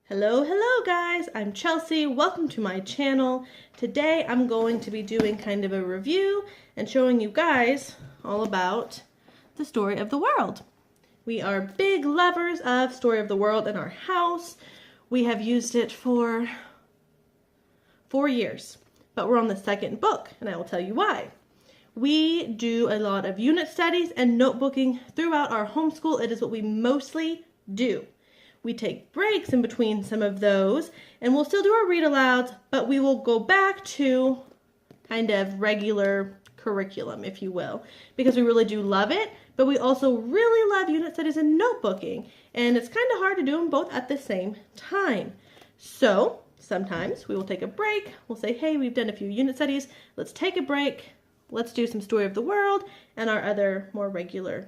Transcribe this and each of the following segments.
Hello guys, I'm Chelsea. Welcome to my channel. Today I'm going to be doing kind of a review and showing you guys all about the Story of the World. We are big lovers of Story of the World in our house. We have used it for 4 years, but we're on the second book and I will tell you why. We do a lot of unit studies and notebooking throughout our homeschool. It is what we mostly do. We take breaks in between some of those, and we'll still do our read alouds, but we will go back to kind of regular curriculum, if you will, because we really do love it, but we also really love unit studies and notebooking, and it's kind of hard to do them both at the same time. So sometimes we will take a break. We'll say, hey, we've done a few unit studies. Let's take a break. Let's do some Story of the World and our other more regular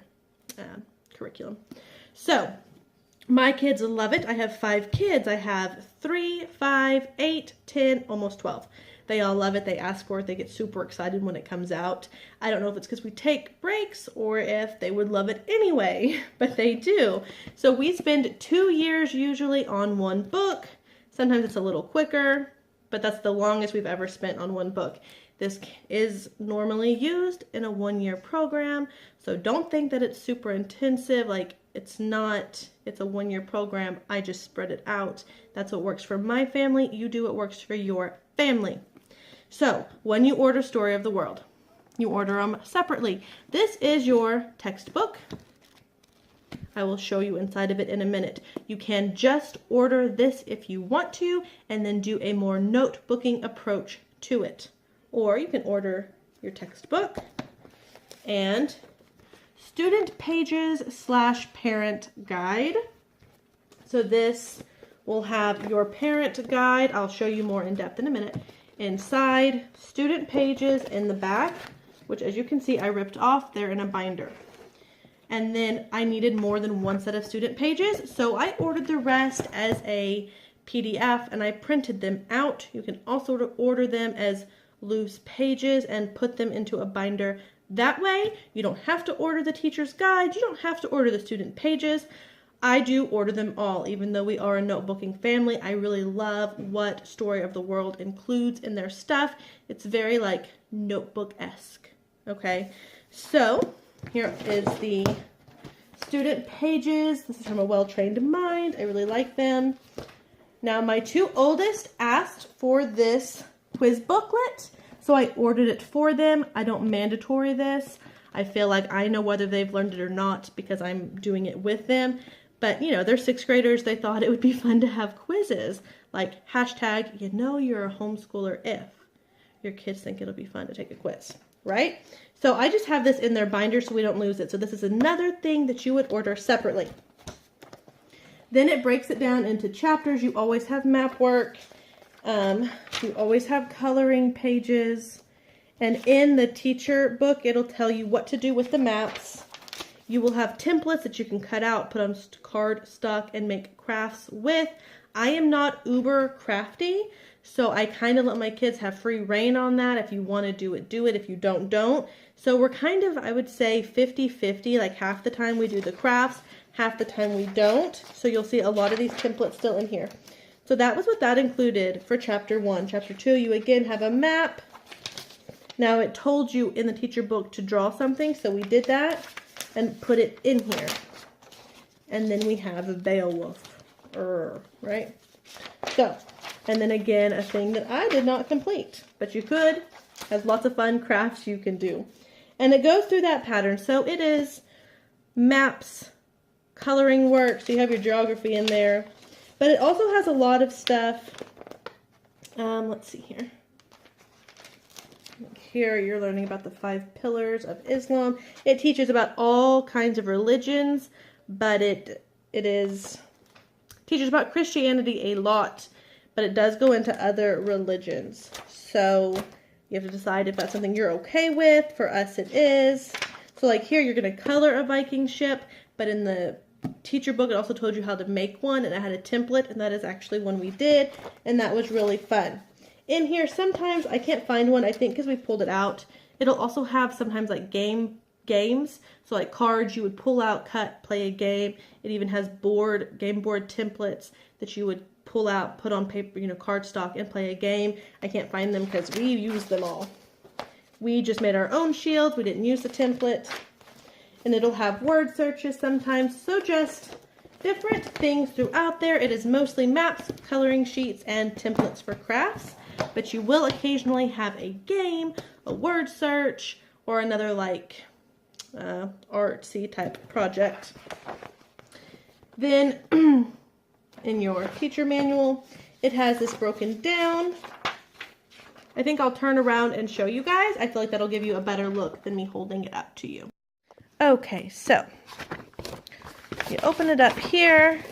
curriculum. So my kids love it. I have 5 kids. I have 3, 5, 8, 10, almost 12. They all love it. They ask for it. They get super excited when it comes out. I don't know if it's because we take breaks or if they would love it anyway, but they do. So we spend 2 years usually on one book. Sometimes it's a little quicker, but that's the longest we've ever spent on one book. This is normally used in a 1-year program, so don't think that it's super intensive. Like, it's not. It's a 1-year program. I just spread it out. That's what works for my family. You do what works for your family. So when you order Story of the World, you order them separately. This is your textbook. I will show you inside of it in a minute. You can just order this if you want to, and then do a more notebooking approach to it. Or you can order your textbook and student pages / parent guide. So this will have your parent guide. I'll show you more in depth in a minute. Inside, student pages in the back, which as you can see I ripped off. They're in a binder. And then I needed more than one set of student pages, so I ordered the rest as a PDF and I printed them out. You can also order them as loose pages and put them into a binder. That way, you don't have to order the teacher's guide. You don't have to order the student pages. I do order them all. Even though we are a notebooking family, I really love what Story of the World includes in their stuff. It's very like notebook-esque. Okay, so here is the student pages. This is from a well-trained mind. I really like them. Now, my 2 oldest asked for this quiz booklet, so I ordered it for them. I don't mandatory this. I feel like I know whether they've learned it or not because I'm doing it with them. But, you know, they're 6th graders. They thought it would be fun to have quizzes, like hashtag, you know you're a homeschooler if your kids think it'll be fun to take a quiz, right? So I just have this in their binder so we don't lose it. So this is another thing that you would order separately. Then it breaks it down into chapters. You always have map work. You always have coloring pages, and in the teacher book it'll tell you what to do with the maps. You will have templates that you can cut out, put on card stock, and make crafts with. I am not uber crafty, so I kind of let my kids have free reign on that. If you want to do it, do it. If you don't, don't. So we're kind of, I would say, 50-50. Like half the time we do the crafts, half the time we don't. So you'll see a lot of these templates still in here. So that was what that included for chapter 1. Chapter 2, you again have a map. Now it told you in the teacher book to draw something, so we did that and put it in here. And then we have a Beowulf, right? So, and then again, a thing that I did not complete, but you could. Has lots of fun crafts you can do. And it goes through that pattern. So it is maps, coloring work, so you have your geography in there. But it also has a lot of stuff. Let's see here. Here you're learning about the 5 pillars of Islam. It teaches about all kinds of religions, but it teaches about Christianity a lot, but it does go into other religions. So you have to decide if that's something you're okay with. For us, it is. So like here, you're going to color a Viking ship, but in the teacher book, it also told you how to make one, and it had a template, and that is actually one we did, and that was really fun. In here, sometimes I can't find one, I think because we pulled it out. It'll also have sometimes like game games. So like cards you would pull out, cut, play a game. It even has game board templates that you would pull out, put on paper, cardstock, and play a game. I can't find them because we used them all. We just made our own shields. We didn't use the template. And it'll have word searches sometimes. So just different things throughout there. It is mostly maps, coloring sheets, and templates for crafts. But you will occasionally have a game, a word search, or another like artsy type project. Then in your teacher manual, it has this broken down. I think I'll turn around and show you guys. I feel like that'll give you a better look than me holding it up to you. Okay, so you open it up here.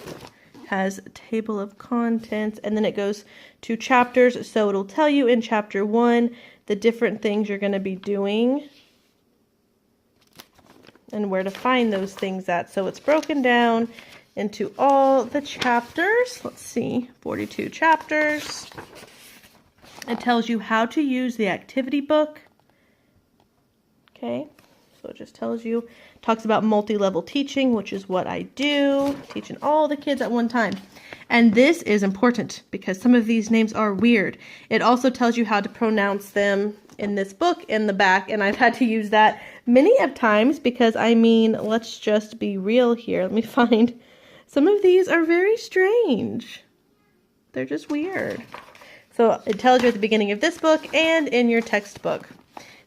Has a table of contents, and then it goes to chapters, so it'll tell you in chapter 1 the different things you're going to be doing and where to find those things at. So it's broken down into all the chapters. Let's see, 42 chapters. It tells you how to use the activity book. Okay, so it just tells you, talks about multi-level teaching, which is what I do, teaching all the kids at one time. And this is important because some of these names are weird. It also tells you how to pronounce them in this book in the back, and I've had to use that many of times because, I mean, let's just be real here. Let me find. Some of these are very strange. They're just weird. So it tells you at the beginning of this book and in your textbook.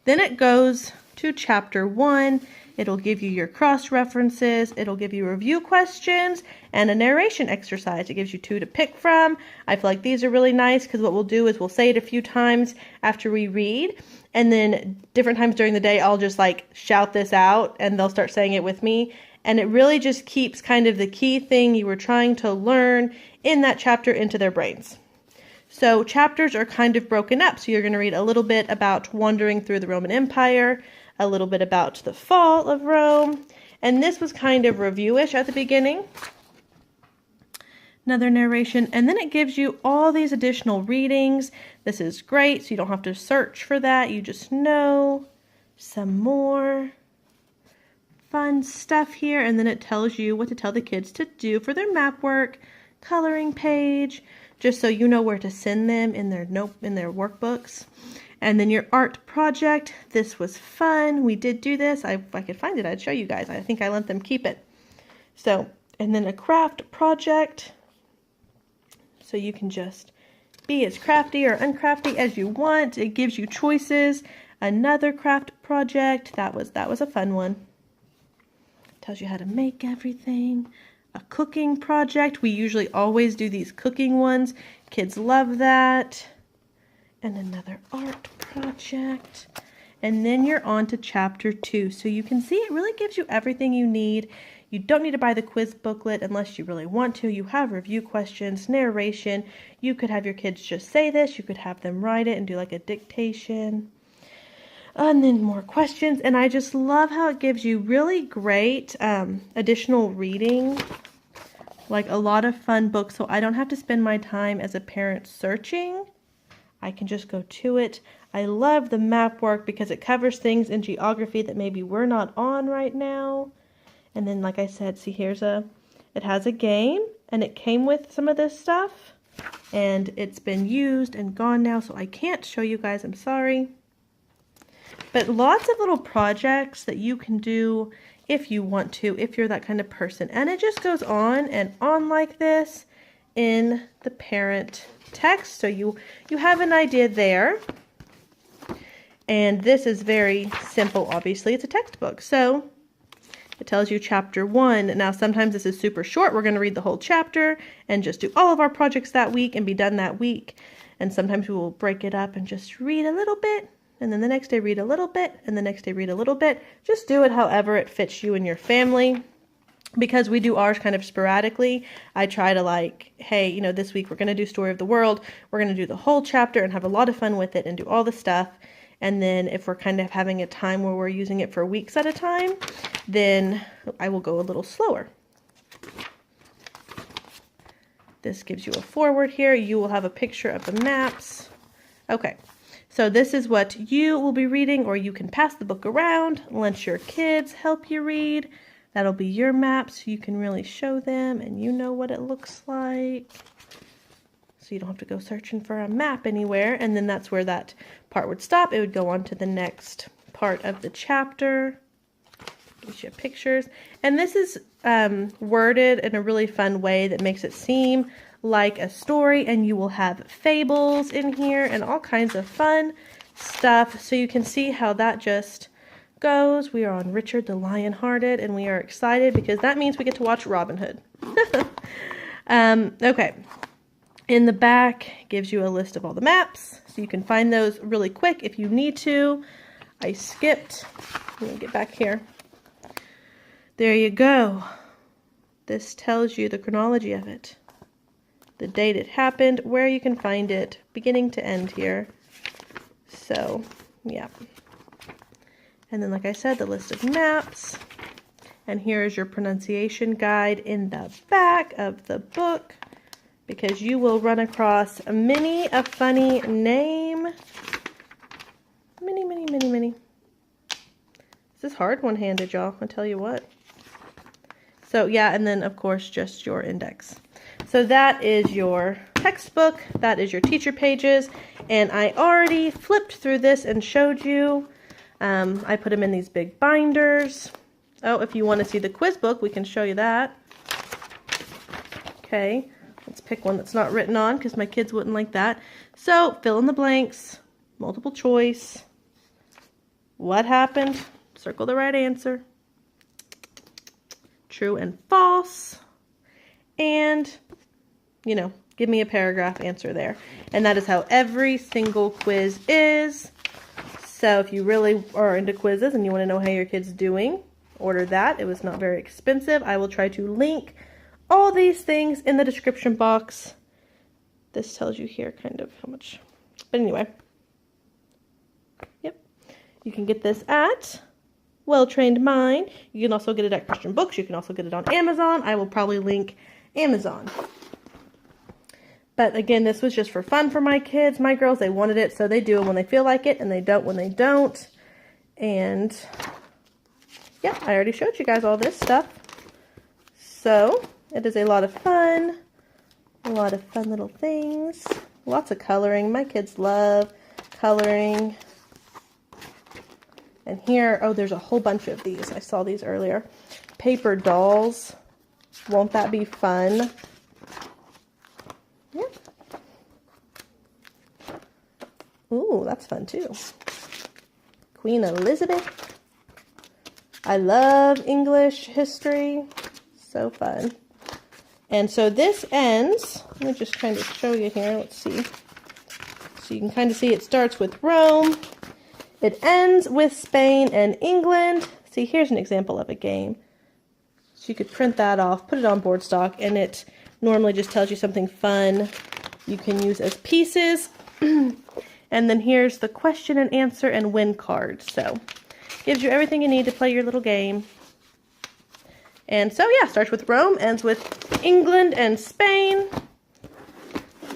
Then it goes to chapter 1. It'll give you your cross-references, it'll give you review questions, and a narration exercise. It gives you 2 to pick from. I feel like these are really nice because what we'll do is we'll say it a few times after we read, and then different times during the day I'll just like shout this out and they'll start saying it with me. And it really just keeps kind of the key thing you were trying to learn in that chapter into their brains. So chapters are kind of broken up. So you're going to read a little bit about wandering through the Roman Empire, a little bit about the fall of Rome, and this was kind of reviewish at the beginning. Another narration, and then it gives you all these additional readings. This is great, so you don't have to search for that. You just know some more fun stuff here, and then it tells you what to tell the kids to do for their map work, coloring page, just so you know where to send them in their workbooks. And then your art project. This was fun. We did do this. If I could find it, I'd show you guys. I think I let them keep it. So, and then a craft project. So you can just be as crafty or uncrafty as you want. It gives you choices. Another craft project. That was a fun one. Tells you how to make everything. A cooking project. We usually always do these cooking ones. Kids love that. And another art project. And then you're on to chapter 2. So you can see it really gives you everything you need. You don't need to buy the quiz booklet unless you really want to. You have review questions, narration. You could have your kids just say this. You could have them write it and do like a dictation. And then more questions. And I just love how it gives you really great additional reading. Like a lot of fun books. So I don't have to spend my time as a parent searching. I can just go to it. I love the map work because it covers things in geography that maybe we're not on right now. And then, like I said, see, it has a game, and it came with some of this stuff, and it's been used and gone now, so I can't show you guys, I'm sorry. But lots of little projects that you can do if you want to, if you're that kind of person. And it just goes on and on like this in the parent text, so you have an idea there. And this is very simple, obviously. It's a textbook, so it tells you chapter 1. Now sometimes this is super short. We're going to read the whole chapter and just do all of our projects that week and be done that week. And sometimes we will break it up and just read a little bit, and then the next day read a little bit, and the next day read a little bit. Just do it however it fits you and your family. Because we do ours kind of sporadically, I try to like, hey, this week we're going to do Story of the World. We're going to do the whole chapter and have a lot of fun with it and do all the stuff. And then if we're kind of having a time where we're using it for weeks at a time, then I will go a little slower. This gives you a forward here. You will have a picture of the maps. Okay, So this is what you will be reading, or you can pass the book around, let your kids help you read. That'll be your map, so you can really show them and you know what it looks like. So you don't have to go searching for a map anywhere, and then that's where that part would stop. It would go on to the next part of the chapter. Gives you pictures. And this is worded in a really fun way that makes it seem like a story, and you will have fables in here and all kinds of fun stuff. So you can see how that just goes. We are on Richard the Lionhearted, and we are excited because that means we get to watch Robin Hood. Okay. In the back gives you a list of all the maps, so you can find those really quick if you need to. I skipped. Let me get back here. There you go. This tells you the chronology of it. The date it happened, where you can find it, beginning to end here. So, yeah. And then, like I said, the list of maps. And here is your pronunciation guide in the back of the book, because you will run across many a funny name. Many. This is hard one-handed, y'all. I'll tell you what. So, yeah, and then, of course, just your index. So that is your textbook. That is your teacher pages. And I already flipped through this and showed you. I put them in these big binders. Oh, if you want to see the quiz book, we can show you that. Okay, let's pick one that's not written on because my kids wouldn't like that. So, fill in the blanks, multiple choice. What happened? Circle the right answer. True and false. And, you know, give me a paragraph answer there. And that is how every single quiz is. So if you really are into quizzes and you want to know how your kid's doing, order that. It was not very expensive. I will try to link all these things in the description box. This tells you here kind of how much. But anyway. Yep. You can get this at Well Trained Mind. You can also get it at Christian Books. You can also get it on Amazon. I will probably link Amazon. But again, this was just for fun for my kids. My girls, they wanted it, so they do it when they feel like it, and they don't when they don't. And yeah, I already showed you guys all this stuff. So it is a lot of fun. A lot of fun little things. Lots of coloring. My kids love coloring. And here, oh, there's a whole bunch of these. I saw these earlier. Paper dolls. Won't that be fun? Yeah. Ooh, that's fun too. Queen Elizabeth. I love English history. So fun. And so this ends, let me just kind of show you here. Let's see. So you can kind of see it starts with Rome. It ends with Spain and England. See, here's an example of a game. So you could print that off, put it on board stock, and it normally just tells you something fun you can use as pieces. And then here's the question and answer and win card. So gives you everything you need to play your little game. And so yeah, starts with Rome, ends with England and Spain.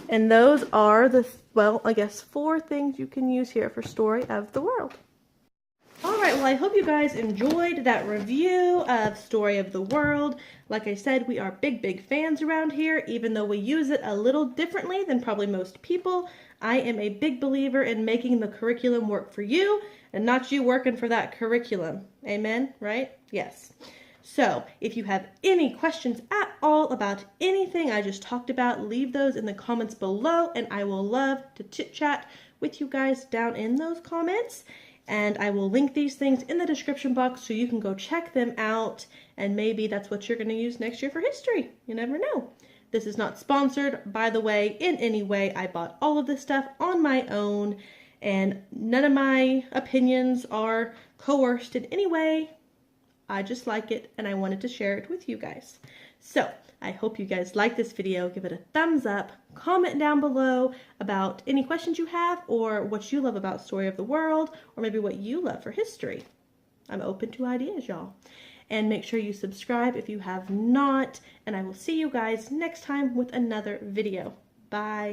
And those are the, well, I guess 4 things you can use here for Story of the World. Alright, well I hope you guys enjoyed that review of Story of the World. Like I said, we are big fans around here, even though we use it a little differently than probably most people. I am a big believer in making the curriculum work for you, and not you working for that curriculum. Amen? Right? Yes. So, if you have any questions at all about anything I just talked about, leave those in the comments below, and I will love to chit-chat with you guys down in those comments. And I will link these things in the description box so you can go check them out, and maybe that's what you're going to use next year for history. You never know. This is not sponsored, by the way, in any way. I bought all of this stuff on my own, and none of my opinions are coerced in any way. I just like it, and I wanted to share it with you guys. So, I hope you guys like this video. Give it a thumbs up. Comment down below about any questions you have, or what you love about Story of the World, or maybe what you love for history. I'm open to ideas, y'all. And make sure you subscribe if you have not, and I will see you guys next time with another video. Bye.